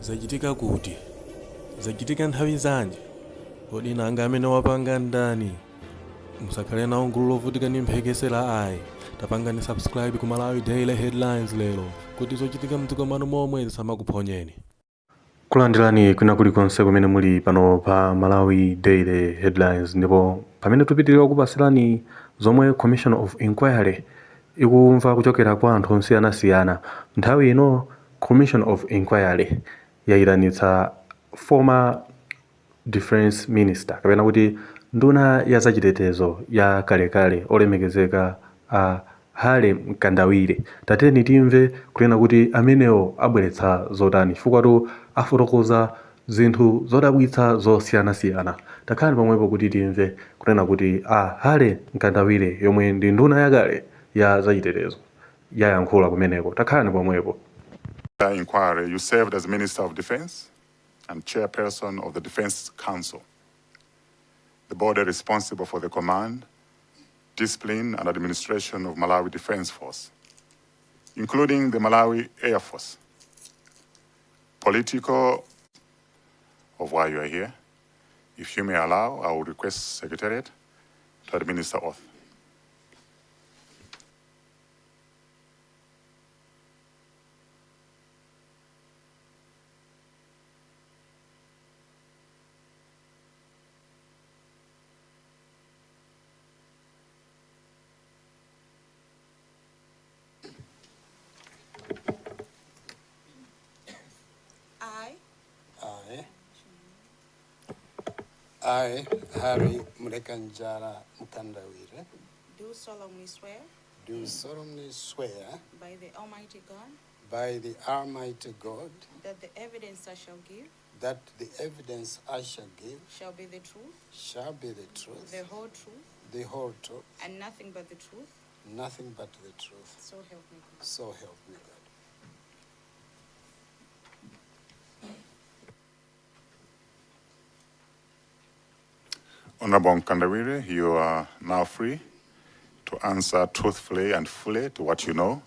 Zachitika kuti? Zachitika nthawi zanji? Kodi nanga amene wapanga ndani? Musakhale nawo gulu lovutika ndi mphekesera ayi. Tapangani subscribe ku Malawi Daily Headlines lero kuti zochitika mdziko mwanu momwe zisamakuphonyeni. Kulandirani kwina kulikonse kumene muli pano pa Malawi Daily Headlines, ndipo pamene tupitirira kupasirani zomwe Commission of Inquiry ikumva kuchokera kwa anthu osiyanasiyana. Nthawi ino Commission of Inquiry yayitanitsa former Defense Minister kapena kuti nduna ya zachitetezo ya kalekale olemekezeka Hale Mkandawire. Tateni timve kunena kuti amenewo abweretsa zotani chifukwa afotokoza zinthu zodabwitsa zosiyanasiyana. Takhani pomwepo kuti timve kunena kuti Hale Mkandawire yomwe ndi nduna yakale ya zachitetezo yayankhula kumeneko. Takhani pomwepo. Inquiry, you served as Minister of Defense and Chairperson of the Defense Council, the body responsible for the command, discipline and administration of Malawi Defense Force, including the Malawi Air Force. Political of why you are here. If you may allow, I will request Secretariat to administer oath. I, Harry Mrekanjara Mkandawire, do solemnly swear do solemnly swear by the Almighty God by the Almighty God that the evidence I shall give that the evidence I shall give shall be the truth, shall be the truth, the whole truth, the whole truth, and nothing but the truth, nothing but the truth. so help me God. So help me God. Honorable Mkandawire, you are now free to answer truthfully and fully to what you know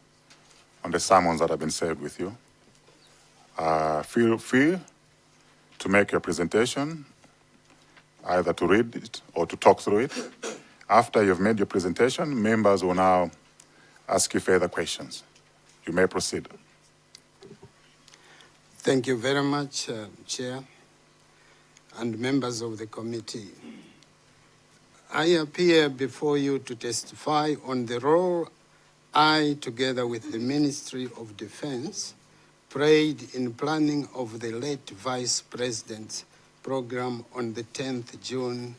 on the sermons that have been said with you. Feel free to make your presentation, either to read it or to talk through it. After you've made your presentation, members will now ask you further questions. You may proceed. Thank you very much, Chair and members of the committee. I appear before you to testify on the role I, together with the Ministry of Defense, played in planning of the late Vice President's program on the 10th June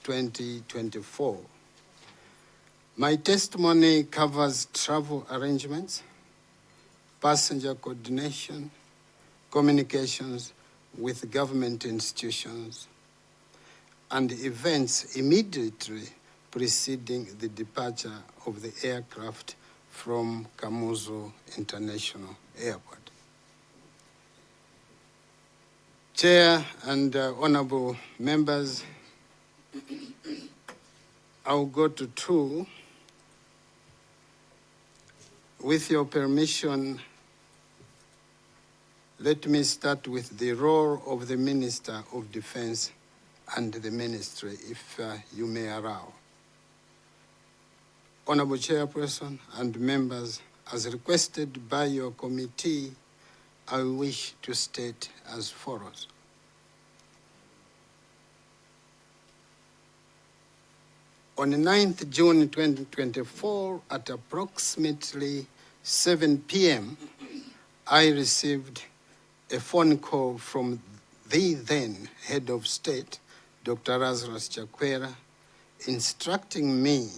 2024. My testimony covers travel arrangements, passenger coordination, communications with government institutions, and events immediately preceding the departure of the aircraft from Kamuzu International Airport. Chair and honorable members, I'll go to two. With your permission, let me start with the role of the Minister of Defense and the ministry, if you may allow. Honorable Chairperson and members, as requested by your committee, I wish to state as follows. On the 9th June 2024, at approximately 7 p.m., I received a phone call from the then head of state, Dr. Lazarus Chakwera, instructing me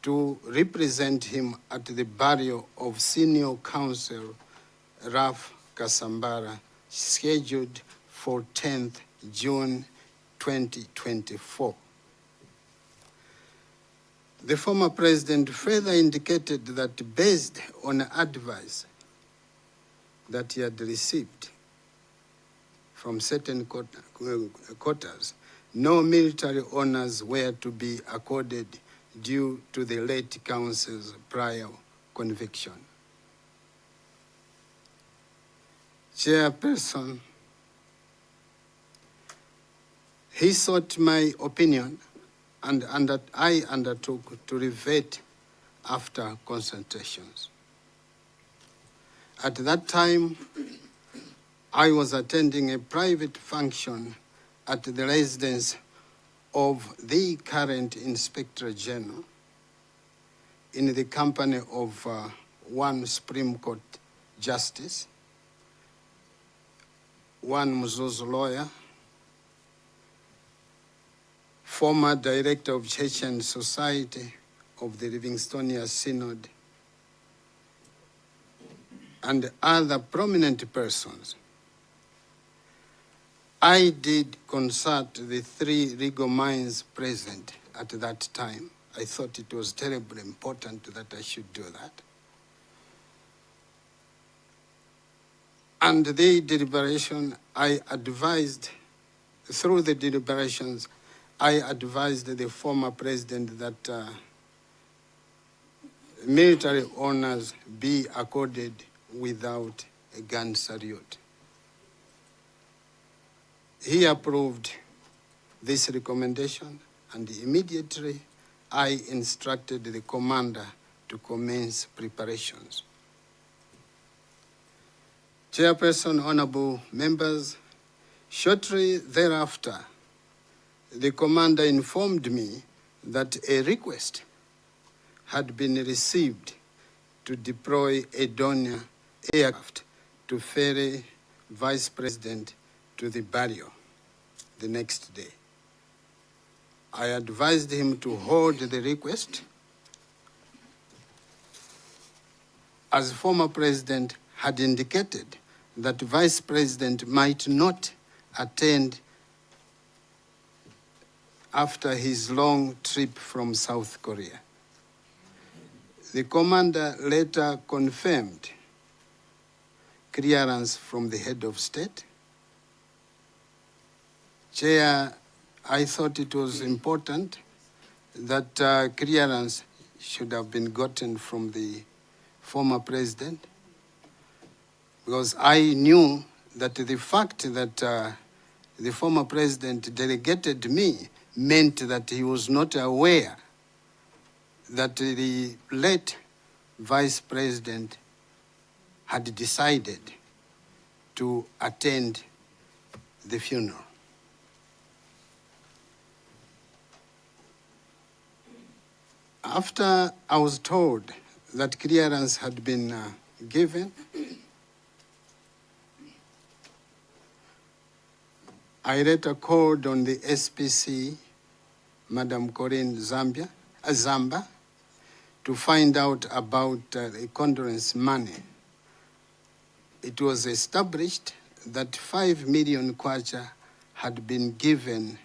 to represent him at the burial of Senior Counsel Raf Kasambara, scheduled for 10th June 2024. The former president further indicated that based on advice that he had received from certain quarters, no military honors were to be accorded due to the late counsel's prior conviction. Chairperson, he sought my opinion and I undertook to revert after consultations. At that time, I was attending a private function at the residence of the current Inspector General in the company of one Supreme Court Justice, one Mzuzu lawyer, former Director of Church and Society of the Livingstonia Synod, and other prominent persons. I did consult the three legal minds present at that time. I thought it was terribly important that I should do that. And the deliberation, through the deliberations, I advised the former president that military honors be accorded without a gun salute. He approved this recommendation, and immediately I instructed the commander to commence preparations. Chairperson, honorable members, shortly thereafter, the commander informed me that a request had been received to deploy a Donia aircraft to ferry Vice President to the burial the next day. I advised him to hold the request, as former president had indicated that Vice President might not attend after his long trip from South Korea. The commander later confirmed clearance from the head of state. Chair, I thought it was important that clearance should have been gotten from the former president, because I knew that the fact that the former president delegated me meant that he was not aware that the late vice president had decided to attend the funeral. After I was told that clearance had been given, I later called on the SPC, Madam Corinne Zamba, to find out about the condolence money. It was established that 5 million kwacha had been given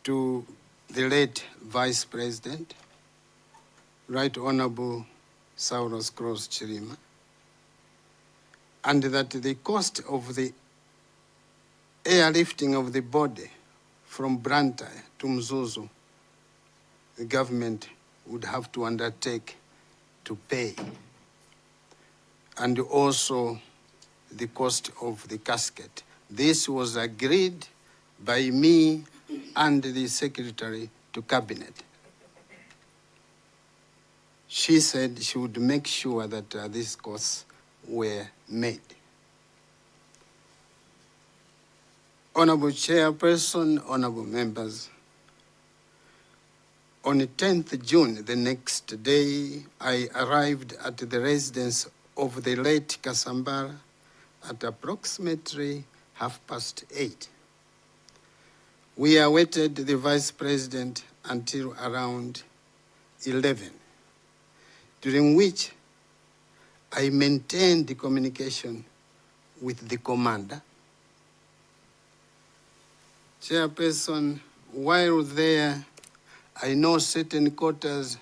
to the late Vice President, Right Honorable Saulos Cross Chirima, and that the cost of the airlifting of the body from Branta to Mzuzu, the government would have to undertake to pay, and also the cost of the casket. This was agreed by me and the Secretary to Cabinet. She said she would make sure that these costs were made. Honorable Chairperson, honorable members, on the 10th June, the next day, I arrived at the residence of the late Kasambara at approximately 8:30. We awaited the Vice President until around 11, during which I maintained the communication with the commander. Chairperson, while there, I know certain quarters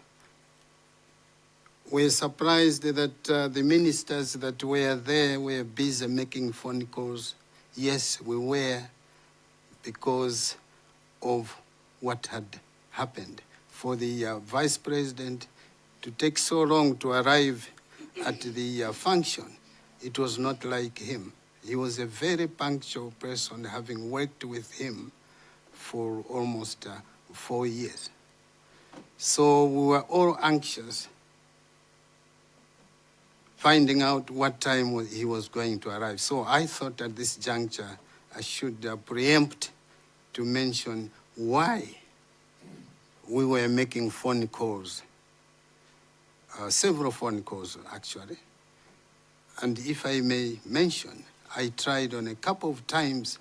were surprised that the ministers that were there were busy making phone calls. Yes, we were, because of what had happened. For the Vice President to take so long to arrive at the function, it was not like him. He was a very punctual person, having worked with him for almost 4 years. So we were all anxious, finding out what time he was going to arrive. So I thought at this juncture I should preempt to mention why we were making phone calls, several phone calls actually. And if I may mention, I tried on a couple of times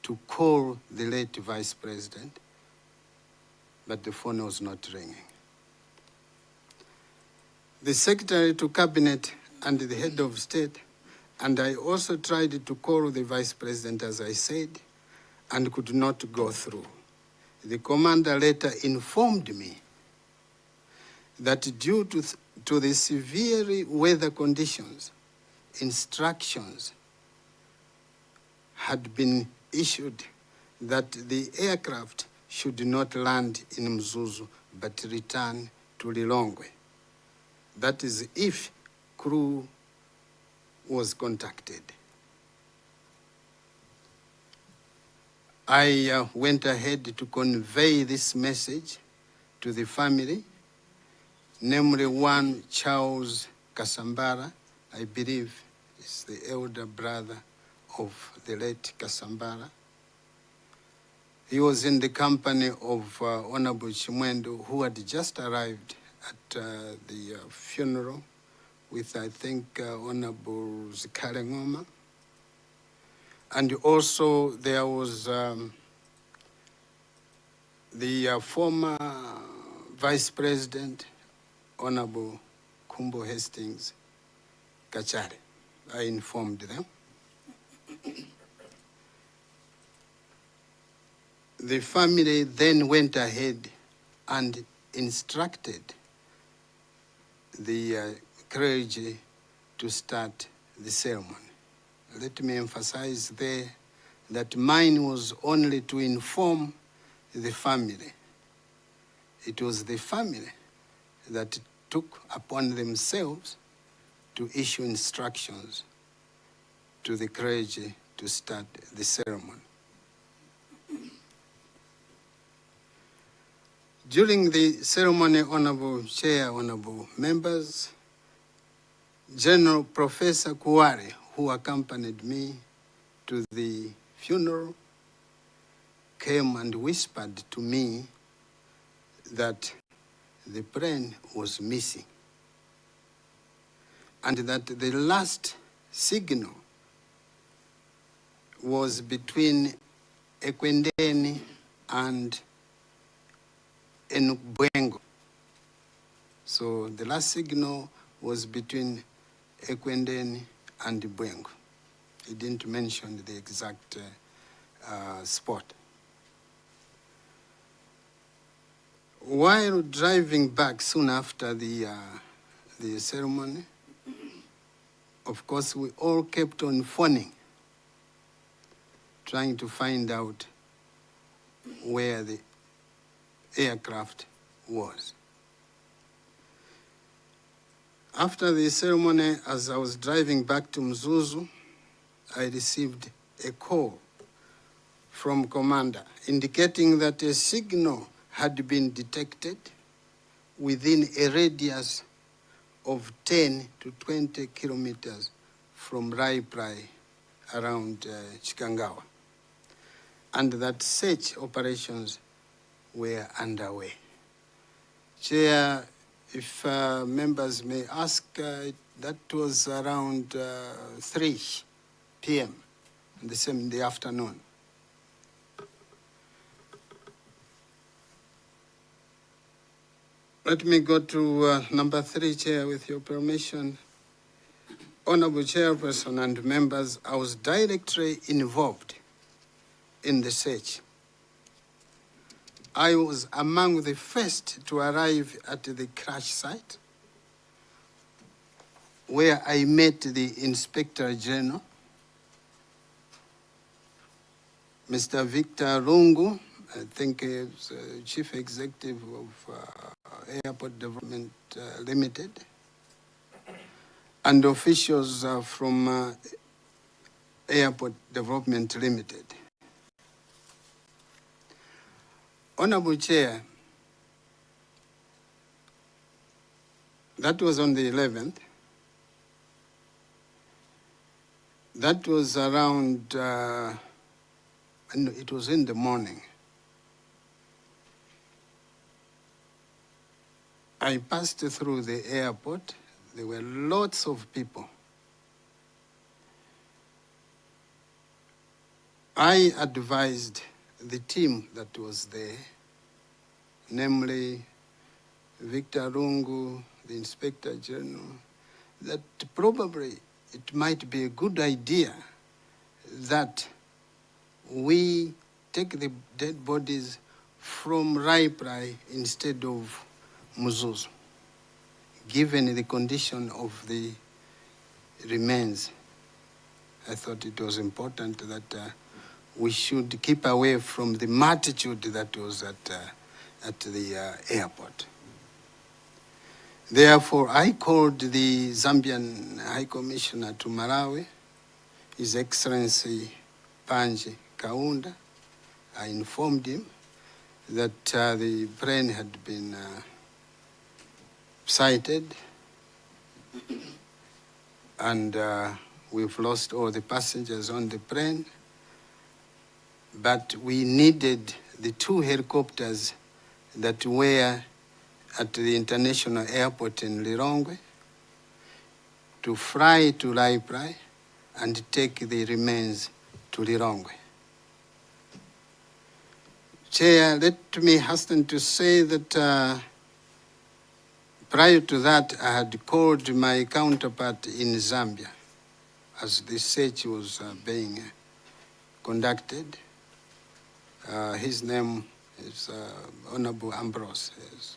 to call the late Vice President, but the phone was not ringing. The Secretary to Cabinet and the Head of State, and I also tried to call the Vice President, as I said, and could not go through. The commander later informed me that due to the severe weather conditions, instructions had been issued that the aircraft should not land in Mzuzu but return to Lilongwe. That is if crew was contacted. I went ahead to convey this message to the family, namely one Charles Kasambara, I believe is the elder brother of the late Kasambara. He was in the company of Honorable Chimwendo, who had just arrived at the funeral with, I think, Honorable Zikuchitikazi. And also there was the former Vice President, Honorable Kumbo Hastings Kachare. I informed them. The family then went ahead and instructed the clergy to start the ceremony. Let me emphasize there that mine was only to inform the family. It was the family that took upon themselves to issue instructions to the clergy to start the ceremony. During the ceremony, Honorable Chair, Honorable members, General Professor Kuwari, who accompanied me to the funeral, came and whispered to me that the plane was missing and that the last signal was between Ekwendeni and Enubwengo. So the last signal was between Ekwendeni and Bwengo. He didn't mention the exact spot. While driving back soon after the ceremony, of course, we all kept on phoning, trying to find out where the aircraft was. After the ceremony, as I was driving back to Mzuzu, I received a call from Commander indicating that a signal had been detected within a radius of 10 to 20 kilometers from Raiprai around Chikangawa, and that search operations were underway. Chair, if members may ask, that was around 3 p.m. in the afternoon. Let me go to number 3, Chair, with your permission. Honorable Chairperson and members, I was directly involved in the search. I was among the first to arrive at the crash site, where I met the Inspector General, Mr. Victor Lungu, I think he's Chief Executive of Airport Development Limited, and officials from Airport Development Limited. Honorable Chair, that was on the 11th. That was around, it was in the morning. I passed through the airport. There were lots of people. I advised the team that was there, namely Victor Rungu, the Inspector General, that probably it might be a good idea that we take the dead bodies from Raiprai instead of Muzuzu, given the condition of the remains. I thought it was important that we should keep away from the multitude that was at the airport. Therefore, I called the Zambian High Commissioner to Malawi, His Excellency Panji Kaunda. I informed him that the plane had been sighted and we've lost all the passengers on the plane, but we needed the 2 helicopters that were at the international airport in Lilongwe to fly to Raiprai and take the remains to Lilongwe. Chair, let me hasten to say that prior to that, I had called my counterpart in Zambia as the search was being conducted. His name is Honorable Ambrose,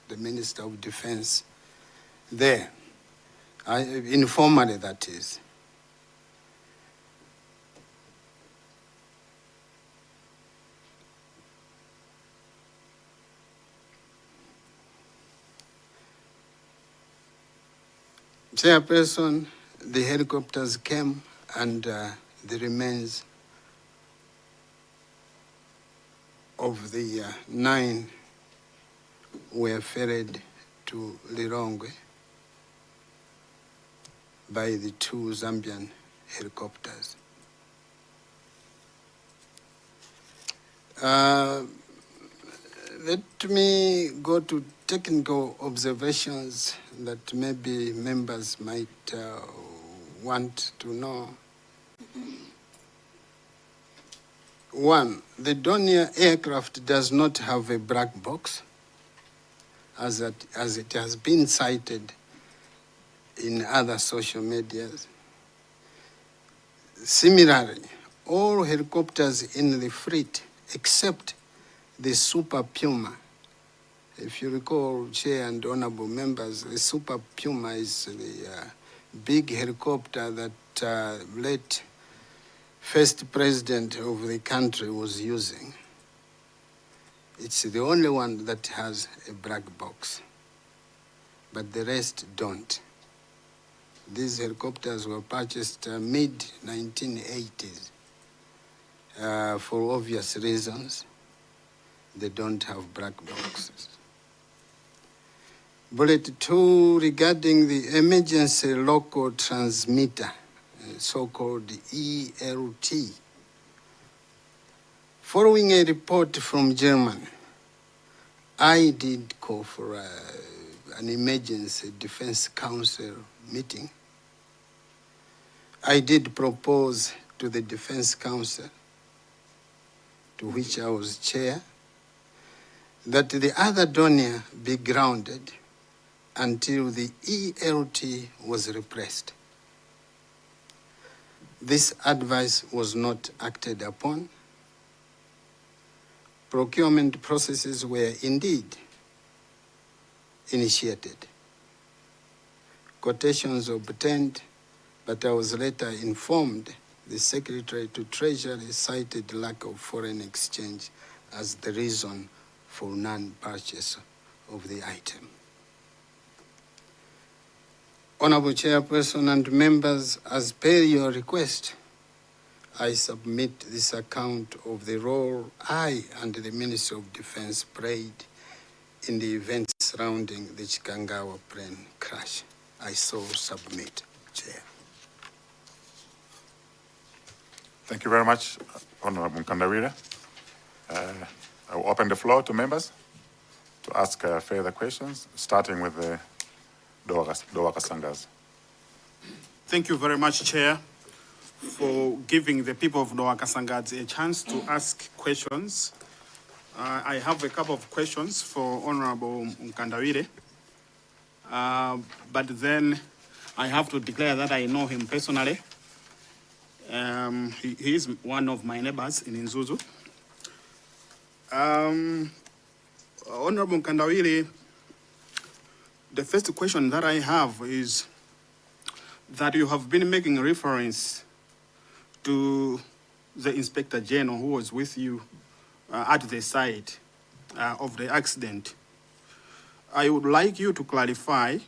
the Minister of Defense there. Informally, that is. Chairperson, the helicopters came and the remains of the 9 were ferried to Lilongwe by the 2 Zambian helicopters. Let me go to technical observations that maybe members might want to know. 1, the Donia aircraft does not have a black box, as it has been cited in other social medias. Similarly, all helicopters in the fleet, except the Super Puma. If you recall, Chair and honorable members, the Super Puma is the big helicopter that late first president of the country was using. It's the only one that has a black box, but the rest don't. These helicopters were purchased mid-1980s for obvious reasons. They don't have black boxes. Bullet 2, regarding the emergency local transmitter, so-called ELT. Following a report from Germany, I did call for an emergency defense council meeting. I did propose to the defense council, to which I was chair, that the other Donia be grounded until the ELT was replaced. This advice was not acted upon. Procurement processes were indeed initiated. Quotations obtained, but I was later informed the Secretary to Treasury cited lack of foreign exchange as the reason for non-purchase of the item. Honorable Chairperson and members, as per your request, I submit this account of the role I and the Ministry of Defense played in the events surrounding the Chikangawa plane crash. I so submit, Chair. Thank you very much, Honorable Mkandawire. I will open the floor to members to ask further questions, starting with the Dowa Kasangas. Thank you very much, Chair, for giving the people of Dowa Kasangas a chance to ask questions. I have a couple of questions for Honorable Mkandawire, but then I have to declare that I know him personally. He is one of my neighbors in Nzuzu. Honorable Mkandawire, the first question that I have is that you have been making reference to the Inspector General who was with you at the site of the accident. I would like you to clarify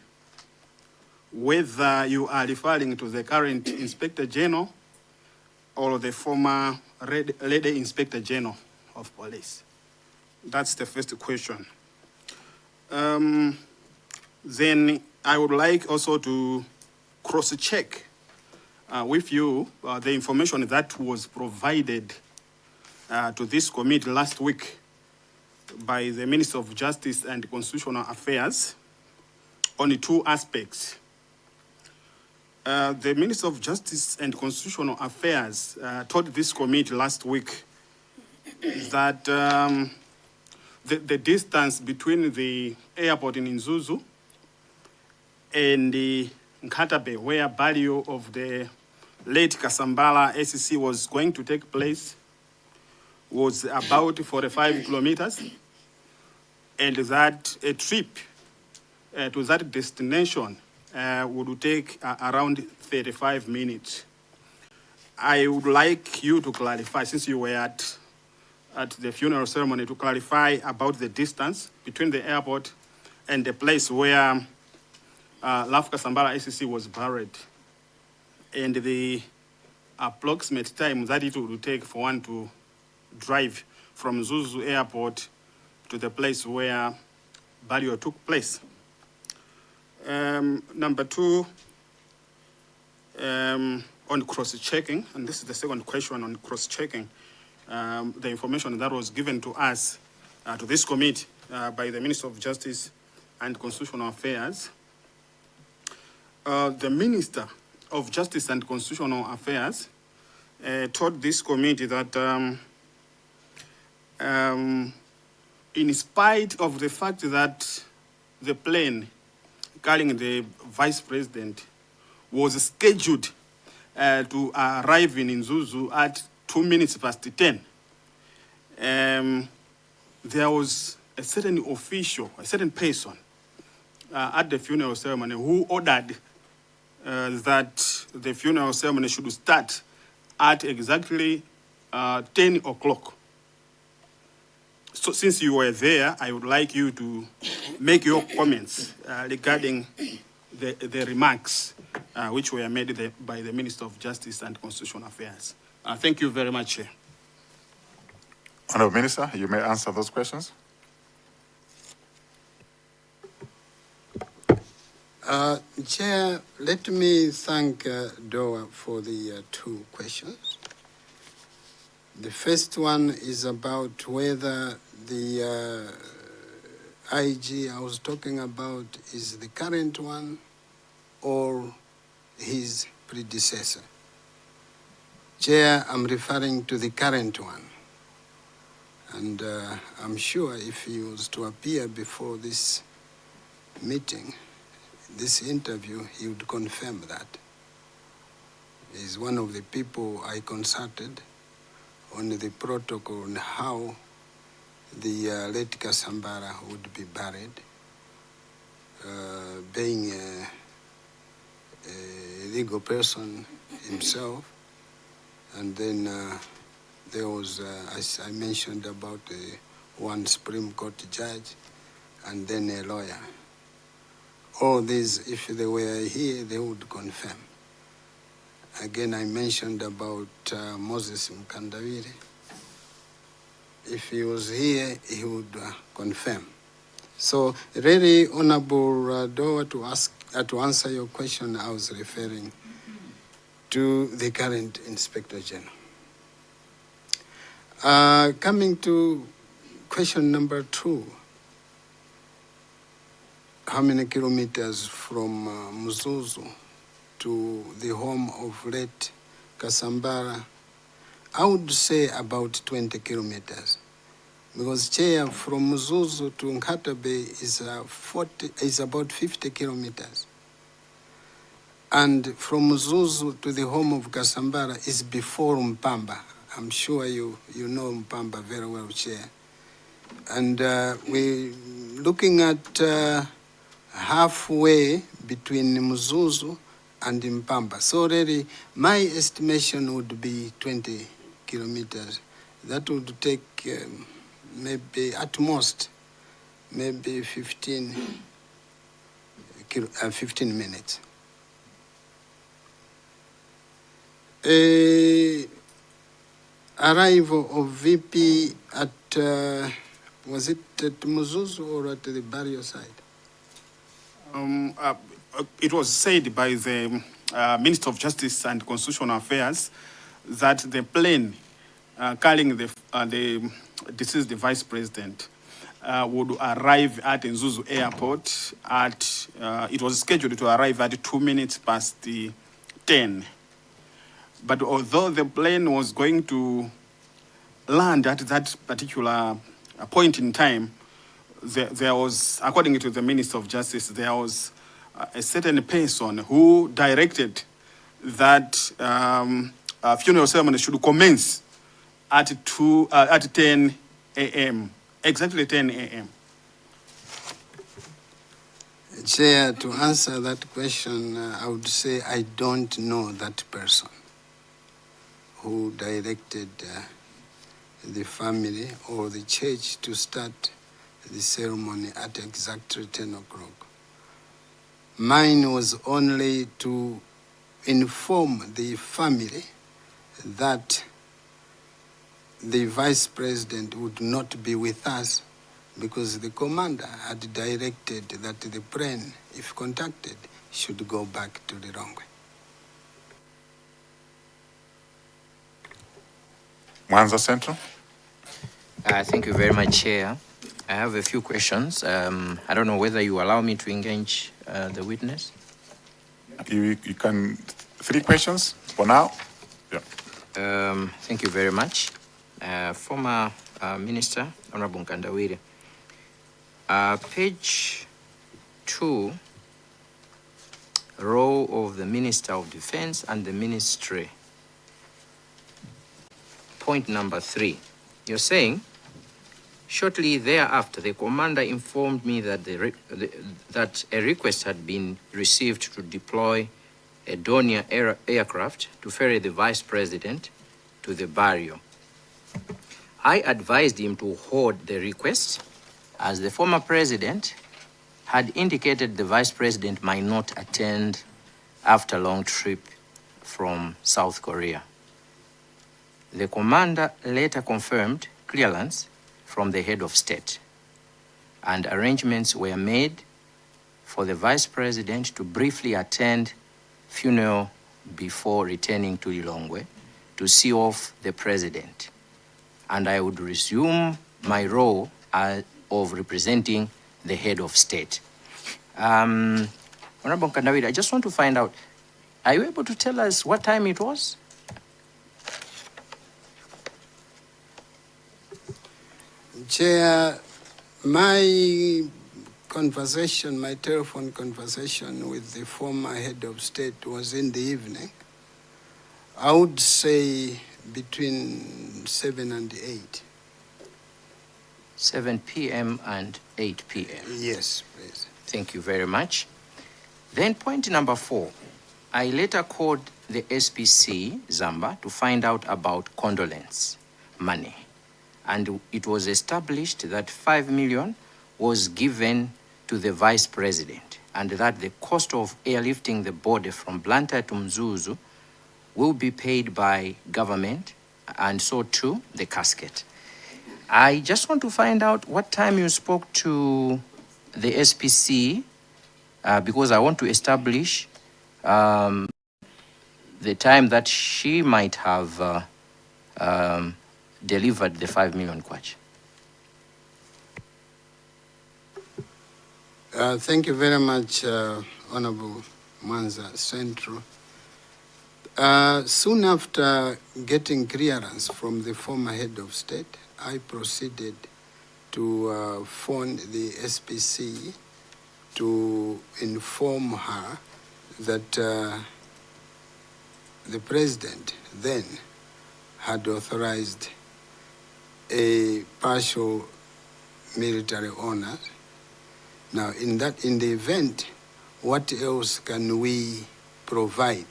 whether you are referring to the current Inspector General or the former Lady Inspector General of Police. That's the first question. Then I would like also to cross-check with you the information that was provided to this committee last week by the Minister of Justice and Constitutional Affairs on two aspects. The Minister of Justice and Constitutional Affairs told this committee last week that the distance between the airport in Nzuzu and the Nkatabe, where burial of the late Kasambala SEC was going to take place, was about 45 kilometers, and that a trip to that destination would take around 35 minutes. I would like you to clarify, since you were at the funeral ceremony, to clarify about the distance between the airport and the place where Lafka Sambala SEC was buried, and the approximate time that it would take for one to drive from Zuzu Airport to the place where burial took place. Number two, on cross-checking, and this is the second question on cross-checking, the information that was given to us, to this committee, by the Minister of Justice and Constitutional Affairs. The Minister of Justice and Constitutional Affairs told this committee that in spite of the fact that the plane carrying the Vice President was scheduled to arrive in Nzuzu at 2 minutes past 10, there was a certain official, a certain person at the funeral ceremony who ordered that the funeral ceremony should start at exactly 10 o'clock. So since you were there, I would like you to make your comments regarding the remarks which were made by the Minister of Justice and Constitutional Affairs. Thank you very much, Chair. Honorable Minister, you may answer those questions. Chair, let me thank Dowa for the two questions. The first one is about whether the IG I was talking about is the current one or his predecessor. Chair, I'm referring to the current one. And I'm sure if he was to appear before this meeting, this interview, he would confirm that. He's one of the people I consulted on the protocol on how the late Kasambara would be buried, being a legal person himself. And then there was, as I mentioned, about one Supreme Court judge and then a lawyer. All these, if they were here, they would confirm. Again, I mentioned about Moses Mkandawire. If he was here, he would confirm. So, really, Honorable Doa, to answer your question, I was referring to the current Inspector General. Coming to question number 2, how many kilometers from Mzuzu to the home of late Kasambara? I would say about 20 kilometers. Because Chair, from Mzuzu to Nkatabe is about 50 kilometers. And from Mzuzu to the home of Kasambara is before Mpamba. I'm sure you know Mpamba very well, Chair. And we're looking at halfway between Mzuzu and Mpamba. So really, my estimation would be 20 kilometers. That would take maybe at most, maybe 15 minutes. Arrival of VP at, was it at Mzuzu or at the barrio side? It was said by the Minister of Justice and Constitutional Affairs that the plane carrying the deceased Vice President would arrive at Mzuzu Airport at, it was scheduled to arrive at 2 minutes past 10. But although the plane was going to land at that particular point in time, there was, according to the Minister of Justice, there was a certain person who directed that funeral ceremony should commence at 10 a.m., exactly 10 a.m. Chair, to answer that question, I would say I don't know that person who directed the family or the church to start the ceremony at exactly 10 o'clock. Mine was only to inform the family that the Vice President would not be with us because the commander had directed that the plane, if contacted, should go back to the runway. Mwanza Central. Thank you very much, Chair. I have a few questions. I don't know whether you allow me to engage the witness. You can, 3 questions for now. Yeah. Thank you very much. Former Minister, Honorable Mkandawire. Page 2, row of the Minister of Defense and the Ministry. Point number 3. You're saying, shortly thereafter, the commander informed me that that a request had been received to deploy a Dornier aircraft to ferry the Vice President to the barrio. I advised him to hold the request, as the former president had indicated the Vice President might not attend after a long trip from South Korea. The commander later confirmed clearance from the head of state, and arrangements were made for the Vice President to briefly attend funeral before returning to Lilongwe to see off the president. And I would resume my role of representing the head of state. Honorable Mkandawire, I just want to find out, are you able to tell us what time it was? Chair, my conversation, my telephone conversation with the former head of state was in the evening. I would say between 7 and 8. 7 p.m. and 8 p.m. Yes, please. Thank you very much. Then point number 4, I later called the SPC, Zamba, to find out about condolence money. And it was established that 5 million was given to the Vice President, and that the cost of airlifting the body from Blantyre to Mzuzu will be paid by government, and so too the casket. I just want to find out what time you spoke to the SPC, because I want to establish the time that she might have delivered the 5 million kwacha. Thank you very much, Honorable Mwanza Central. Soon after getting clearance from the former head of state, I proceeded to phone the SPC to inform her that the president then had authorized a partial military honor. Now, in the event, what else can we provide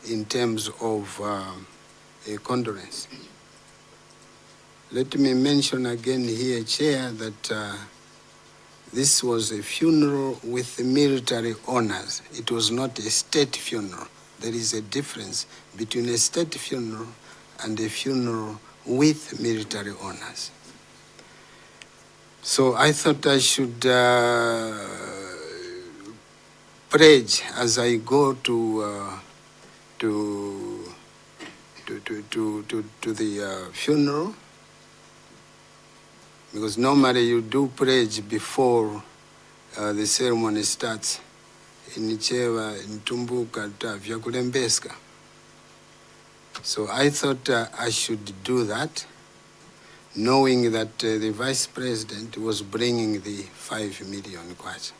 in terms of a condolence? Let me mention again here, Chair, that this was a funeral with military honors. It was not a state funeral. There is a difference between a state funeral and a funeral with military honors. So I thought I should pledge as I go to the funeral, because normally you do pledge before the ceremony starts. Inichewa ntumbuka ta vyakulembeska. So I thought I should do that, knowing that the Vice President was bringing the 5 million kwacha.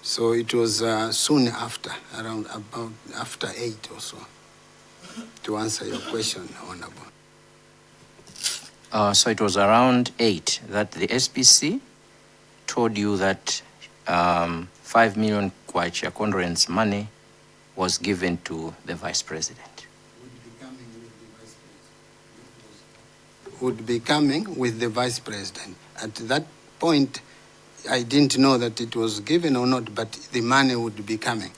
So it was soon after, around about after 8 or so, to answer your question, Honorable. So it was around 8 that the SPC told you that 5 million kwacha condolence money was given to the Vice President. Would be coming with the Vice President. At that point, I didn't know that it was given or not, but the money would be coming.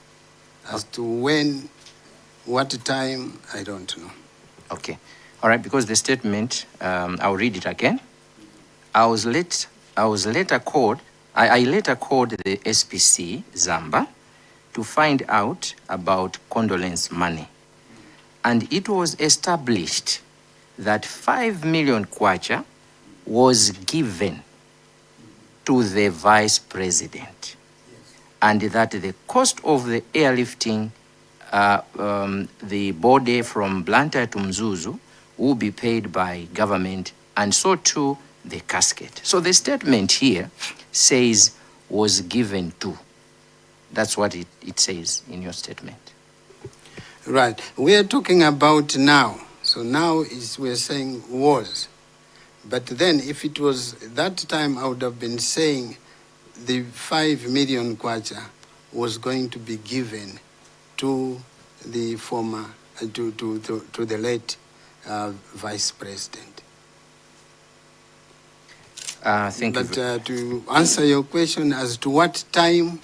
As to when, what time, I don't know. Okay. All right, because the statement, I'll read it again. I later called the SPC Zamba to find out about condolence money. And it was established that 5 million kwacha was given to the Vice President, and that the cost of the airlifting the body from Blantyre to Mzuzu will be paid by government, and so too the casket. So the statement here says was given to. That's what it says in your statement. Right. We are talking about now. So now we're saying was. But then if it was that time, I would have been saying the 5 million kwacha was going to be given to the former, to the late Vice President. Thank you. But to answer your question as to what time,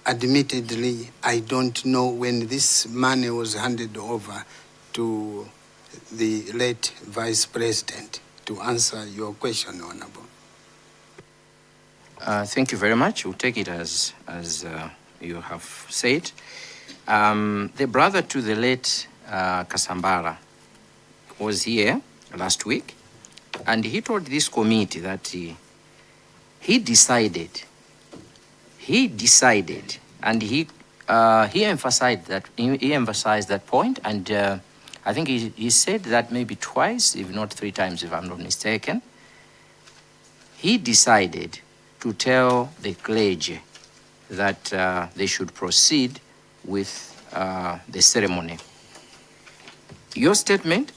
admittedly, I don't know when this money was handed over to the late Vice President, to answer your question, Honorable. Thank you very much. We'll take it as you have said. The brother to the late Kasambara was here last week, and he told this committee that he decided, and he emphasized that point, and I think he said that maybe twice, if not 3 times, if I'm not mistaken. He decided to tell the clergy that they should proceed with the ceremony. Your statement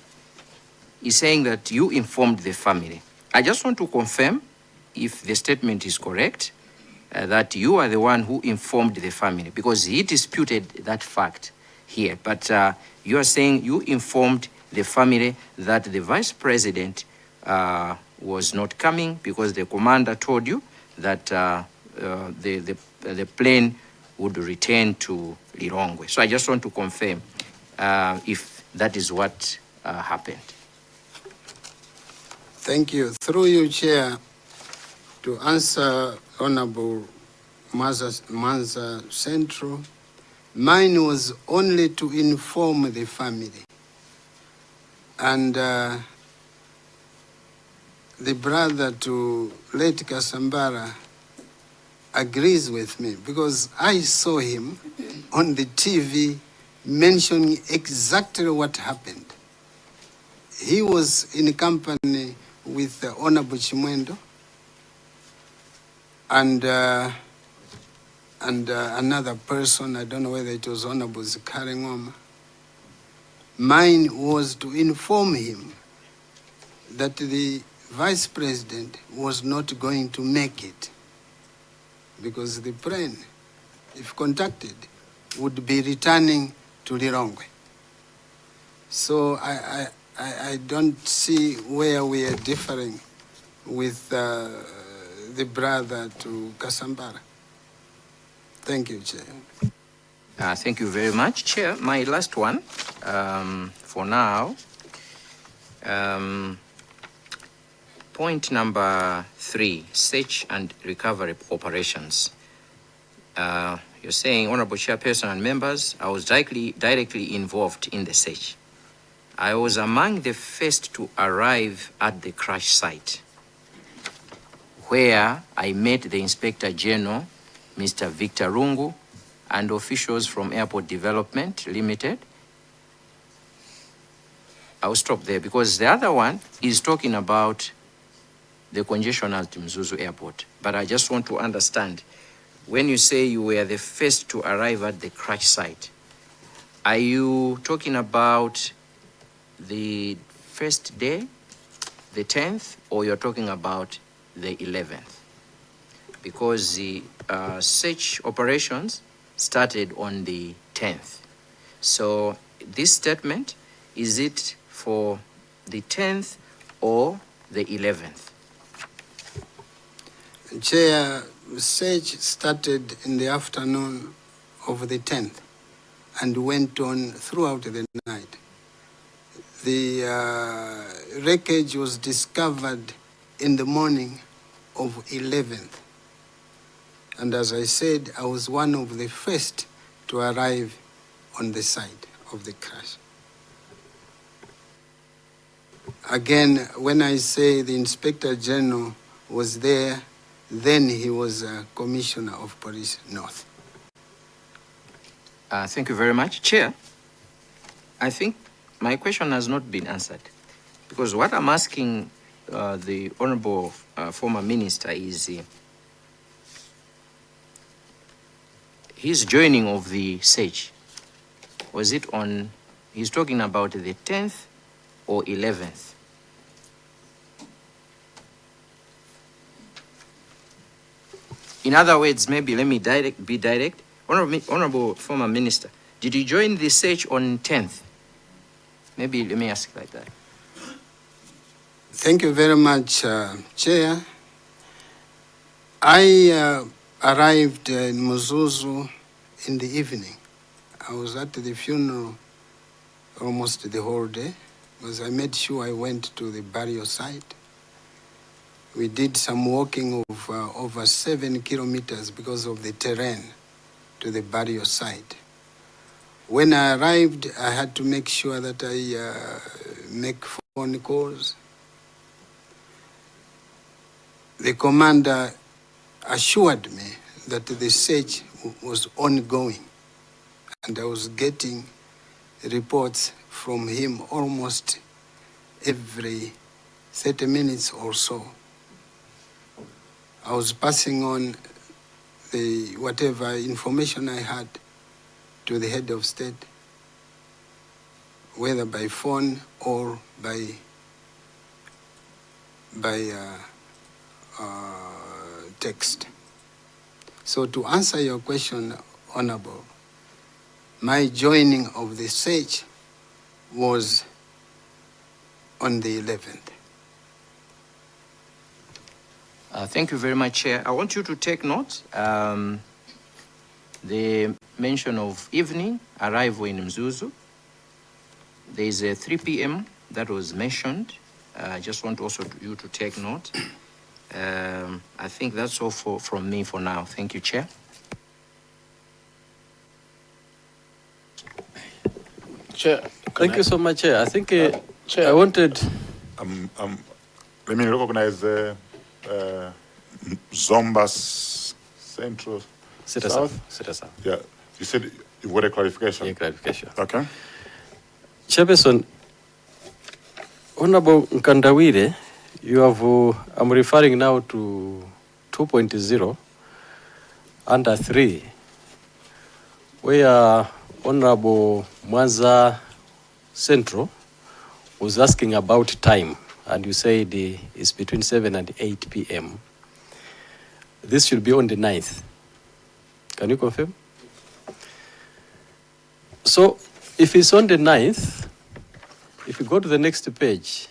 is saying that you informed the family. I just want to confirm if the statement is correct, that you are the one who informed the family, because he disputed that fact here. But you are saying you informed the family that the Vice President was not coming because the commander told you that the plane would return to Lilongwe. So I just want to confirm if that is what happened. Thank you. Through you, Chair, to answer Honorable Manza Central, mine was only to inform the family. And the brother to late Kasambara agrees with me because I saw him on the TV mentioning exactly what happened. He was in company with Honorable Chimwendo and another person, I don't know whether it was Honorable Zikuchitikazi. Mine was to inform him that the Vice President was not going to make it because the plane, if contacted, would be returning to Lilongwe. So I don't see where we are differing with the brother to Kasambara. Thank you, Chair. Thank you very much, Chair. My last one for now. Point number 3, search and recovery operations. You're saying, Honorable Chairperson and members, I was directly involved in the search. I was among the first to arrive at the crash site, where I met the Inspector General, Mr. Victor Rungu, and officials from Airport Development Limited. I'll stop there because the other one is talking about the congestion at Mzuzu Airport. But I just want to understand, when you say you were the first to arrive at the crash site, are you talking about the first day, the 10th, or you're talking about the 11th? Because the search operations started on the 10th. So this statement, is it for the 10th or the 11th? Chair, search started in the afternoon of the 10th and went on throughout the night. The wreckage was discovered in the morning of 11th. And as I said, I was one of the first to arrive on the site of the crash. Again, when I say the Inspector General was there, then he was Commissioner of Police North. Thank you very much. Chair, I think my question has not been answered, because what I'm asking the Honorable former Minister is his joining of the search. Was it on, he's talking about the 10th or 11th? In other words, maybe let me be direct. Honorable former Minister, did you join the search on 10th? Maybe let me ask like that. Thank you very much, Chair. I arrived in Mzuzu in the evening. I was at the funeral almost the whole day, because I made sure I went to the burial site. We did some walking of over 7 kilometers because of the terrain to the burial site. When I arrived, I had to make sure that I make phone calls. The commander assured me that the search was ongoing, and I was getting reports from him almost every 30 minutes or so. I was passing on the whatever information I had to the head of state, whether by phone or by text. So to answer your question, Honorable, my joining of the search was on the 11th. Thank you very much, Chair. I want you to take note the mention of evening arrival in Mzuzu. There is a 3 p.m. that was mentioned. I just want also you to take note. I think that's all from me for now. Thank you, Chair. Chair. Thank you so much, Chair. I think Chair. I wanted. Let me recognize Zomba's Central South. Yeah, you said you want a clarification. Yeah, clarification. Okay. Chairperson, Honorable Mkandawire, you have. I'm referring now to 2.0 under 3, where Honorable Mwanza Central was asking about time, and you said it's between 7 and 8 p.m. This should be on the 9th. Can you confirm? So, if it's on the 9th, if you go to the next page,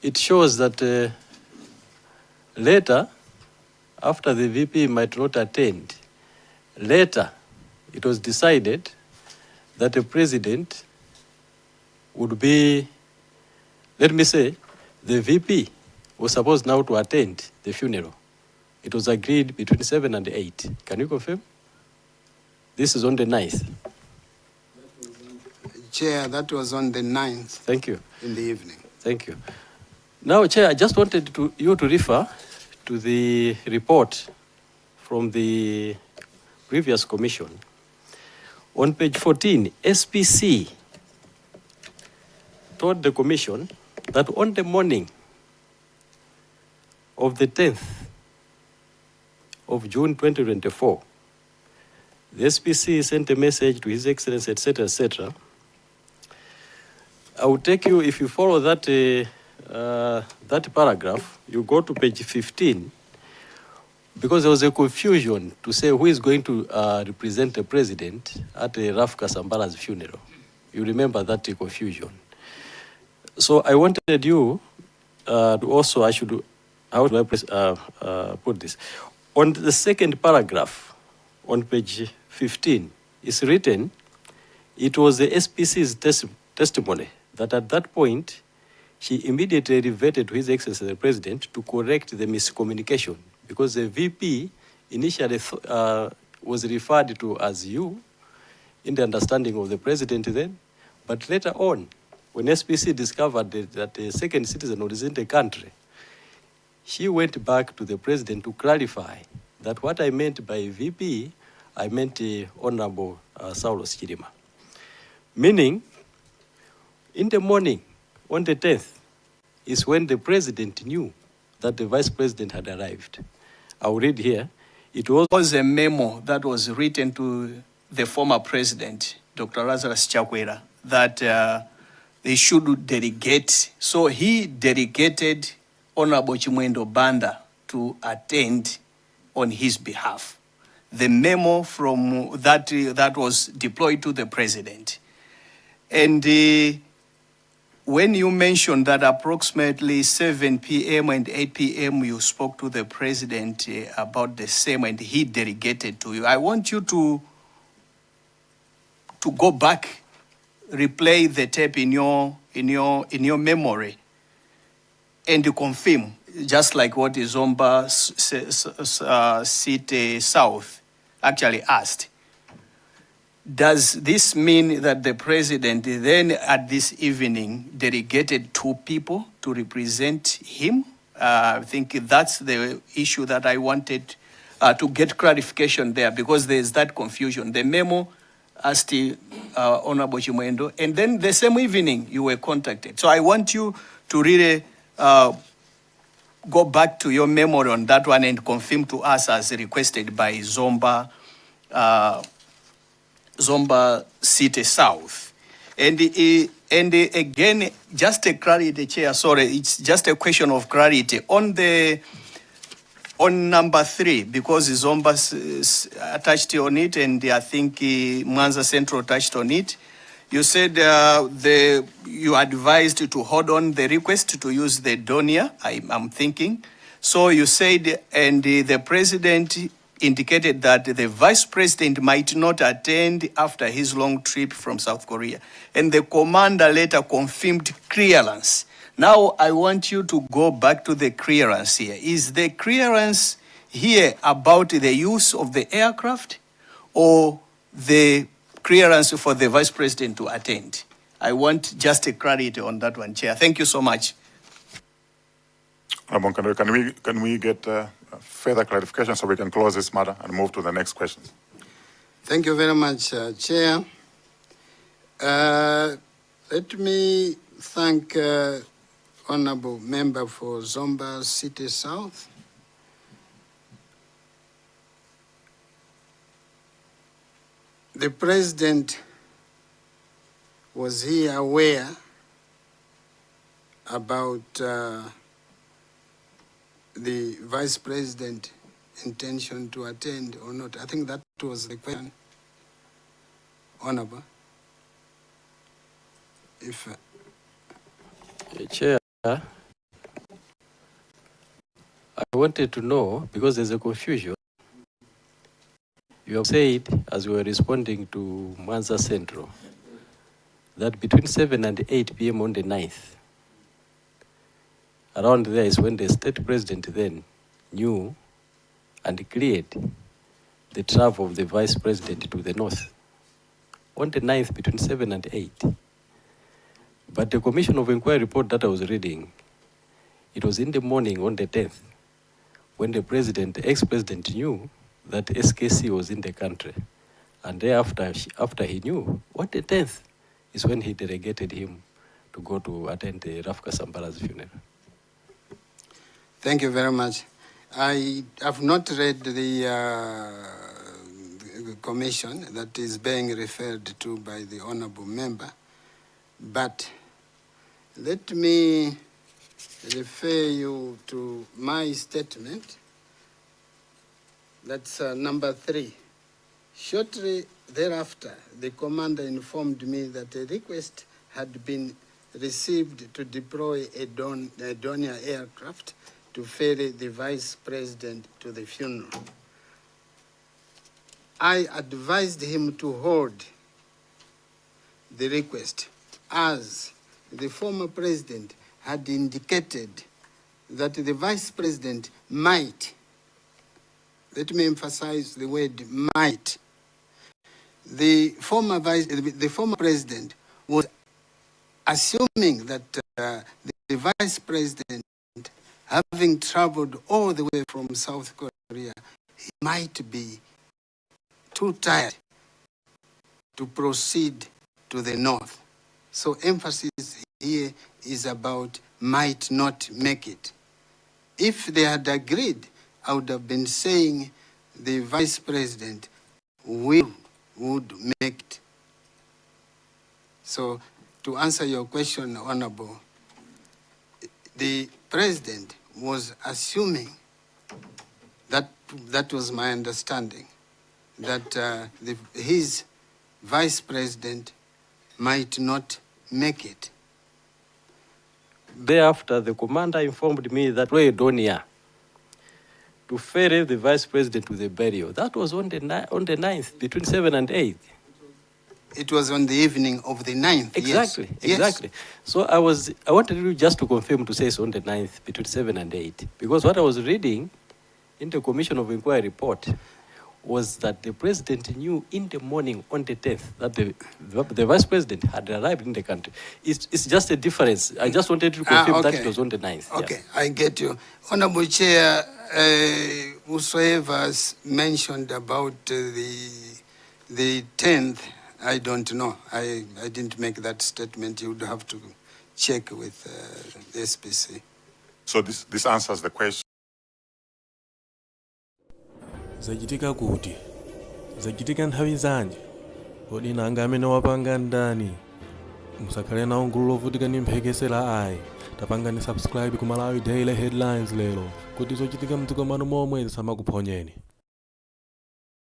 it shows that later, after the VP might not attend, later it was decided that the president would be, let me say, the VP was supposed now to attend the funeral. It was agreed between 7 and 8. Can you confirm? This is on the 9th. Chair, that was on the 9th. Thank you. In the evening. Thank you. Now, Chair, I just wanted you to refer to the report from the previous commission. On page 14, SPC told the commission that on the morning of the 10th of June 2024, the SPC sent a message to His Excellency, etc., etc. I will take you, if you follow that, that paragraph, you go to page 15, because there was a confusion to say who is going to represent the president at Yafika Sambala's funeral. You remember that confusion. So I wanted you to also, how do I put this? On the second paragraph, on page 15, it's written, it was the SPC's testimony that at that point, she immediately reverted to His Excellency the President to correct the miscommunication, because the VP initially was referred to as you in the understanding of the President then, but later on, when SPC discovered that the second citizen was in the country, she went back to the President to clarify that what I meant by VP, I meant Honorable Saulos Chirima. Meaning, in the morning, on the 10th, is when the President knew that the Vice President had arrived. I'll read here. It was a memo that was written to the former President, Dr. Lazarus Chakwera, that they should delegate. So he delegated Honorable Chimwendo Banda to attend on his behalf. The memo from that was deployed to the President. And when you mentioned that approximately 7 p.m. and 8 p.m. you spoke to the President about the same and he delegated to you, I want you to go back, replay the tape in your memory and to confirm, just like what Zomba City South actually asked. Does this mean that the President then at this evening delegated 2 people to represent him? I think that's the issue that I wanted to get clarification there, because there's that confusion. The memo asked Honorable Chimwendo, and then the same evening you were contacted. So I want you to really go back to your memory on that one and confirm to us as requested by Zomba City South. And again, just a clarity, Chair, sorry, it's just a question of clarity. On number 3, because Zomba touched on it, and I think Mwanza Central touched on it, you said you advised to hold on the request to use the Donia, I'm thinking. So you said, and the President indicated that the vice president might not attend after his long trip from South Korea. And the commander later confirmed clearance. Now I want you to go back to the clearance here. Is the clearance here about the use of the aircraft or the clearance for the vice president to attend? I want just a clarity on that one, Chair. Thank you so much. Mkandawire, can we get further clarification so we can close this matter and move to the next question? Thank you very much, Chair. Let me thank Honorable Member for Zomba City South. The President was he aware about the Vice President intention to attend or not? I think that was the question, Honorable. If Chair, I wanted to know, because there's a confusion. You have said, as we were responding to Mwanza Central, that between 7 and 8 p.m. on the 9th, around there is when the state president then knew and cleared the travel of the vice president to the north. On the 9th, between 7 and 8. But the Commission of Inquiry report that I was reading, it was in the morning on the 10th, when the president, ex-president knew that SKC was in the country. And thereafter, after he knew, on the 10th is when he delegated him to go to attend the Rafika Sambala's funeral. Thank you very much. I have not read the commission that is being referred to by the honorable member, but let me refer you to my statement. That's number 3. Shortly thereafter, the commander informed me that a request had been received to deploy a Donia aircraft to ferry the vice president to the funeral. I advised him to hold the request as the former president had indicated that the vice president might, let me emphasize the word might. The former president was assuming that the vice president, having traveled all the way from South Korea, he might be too tired to proceed to the north. So emphasis here is about might not make it. If they had agreed, I would have been saying the vice president would make it. So to answer your question, Honorable, the president was assuming that was my understanding, that his vice president might not make it. Thereafter, the commander informed me that we Donia to ferry the vice president to the burial. That was on the 9th, between 7 and 8. It was on the evening of the 9th. Exactly, yes. exactly. Yes. So I wanted you just to confirm to say it's on the 9th, between 7 and 8. Because what I was reading in the Commission of Inquiry report was that the president knew in the morning on the 10th that the vice president had arrived in the country. It's just a difference. I just wanted to confirm that it was on the 9th. Okay, yeah. I get you. Honorable Chair, whosoever mentioned about the 10th, I don't know. I didn't make that statement. You would have to check with the SPC. So this answers the question. Zachitika kuti? Zachitika nthawi zanji? Kodi nanga amene wapanga ndani? Musakhale nawo gulu lovutika ndi mphekesera ayi. Tapangani subscribe ku Malawi Daily Headlines lero. Kuti zochitika mdziko mwanu momwe zisamakuponyeni.